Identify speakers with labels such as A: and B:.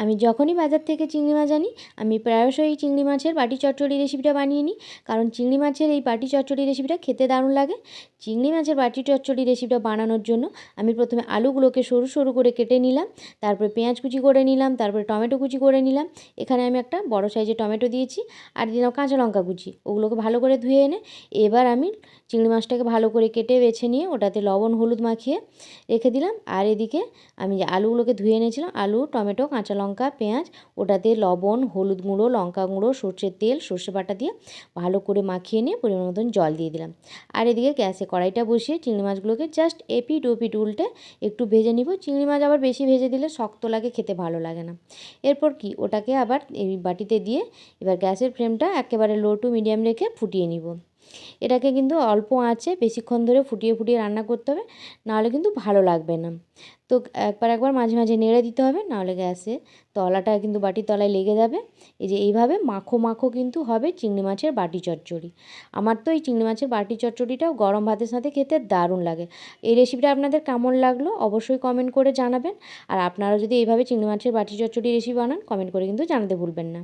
A: আমি যখনই বাজার থেকে চিংড়ি মাছ আনি আমি প্রায়শই চিংড়ি মাছের বাটি চচ্চড়ি রেসিপিটা বানিয়ে নিই, কারণ চিংড়ি মাছের এই বাটি চচ্চড়ি রেসিপিটা খেতে দারুণ লাগে। চিংড়ি মাছের বাটি চচ্চড়ি রেসিপিটা বানানোর জন্য আমি প্রথমে আলুগুলোকে সরু সরু করে কেটে নিলাম, তারপরে পেঁয়াজ কুচি করে নিলাম, তারপরে টমেটো কুচি করে নিলাম। এখানে আমি একটা বড় সাইজের টমেটো দিয়েছি আর দিলাম কাঁচা লঙ্কা কুচি। ওগুলোকে ভালো করে ধুয়ে এনে এবার আমি চিংড়ি মাছটাকে ভালো করে কেটে বেছে নিয়ে ওটাতে লবণ হলুদ মাখিয়ে রেখে দিলাম। আর এদিকে আমি যে আলুগুলোকে ধুয়ে এনেছিলাম, আলু টমেটো কাঁচা লঙ্কা পেঁয়াজ, ওটাতে লবণ হলুদ গুঁড়ো লঙ্কা গুঁড়ো সর্ষের তেল সর্ষে বাটা দিয়ে ভালো করে মাখিয়ে নিয়ে পরিমাণ মতন জল দিয়ে দিলাম। আর এদিকে গ্যাসে কড়াইটা বসিয়ে চিংড়ি মাছগুলোকে জাস্ট এপিট ওপিট উল্টে একটু ভেজে নিব। চিংড়ি মাছ আবার বেশি ভেজে দিলে শক্ত লাগে, খেতে ভালো লাগে না। এরপর কি ওটাকে আবার এই বাটিতে দিয়ে এবার গ্যাসের ফ্লেমটা একেবারে লো টু মিডিয়াম রেখে ফুটিয়ে নিব। এটাকে কিন্তু অল্প আঁচে বেশিক্ষণ ধরে ফুটিয়ে ফুটিয়ে রান্না করতে হবে, নাহলে কিন্তু ভালো লাগবে না। তো একবার মাঝে মাঝে নেড়ে দিতে হবে, নাহলে গ্যাসে তলাটা কিন্তু বাটির তলায় লেগে যাবে। এই যে এইভাবে মাখো মাখো কিন্তু হবে চিংড়ি মাছের বাটি চচ্চড়ি। আমার তো এই চিংড়ি মাছের বাটি চচ্চড়িটাও গরম ভাতের সাথে খেতে দারুণ লাগে। এই রেসিপিটা আপনাদের কেমন লাগলো অবশ্যই কমেন্ট করে জানাবেন। আর আপনারা যদি এইভাবে চিংড়ি মাছের বাটি চচ্চড়ি রেসিপি বানান কমেন্ট করে কিন্তু জানাতে ভুলবেন না।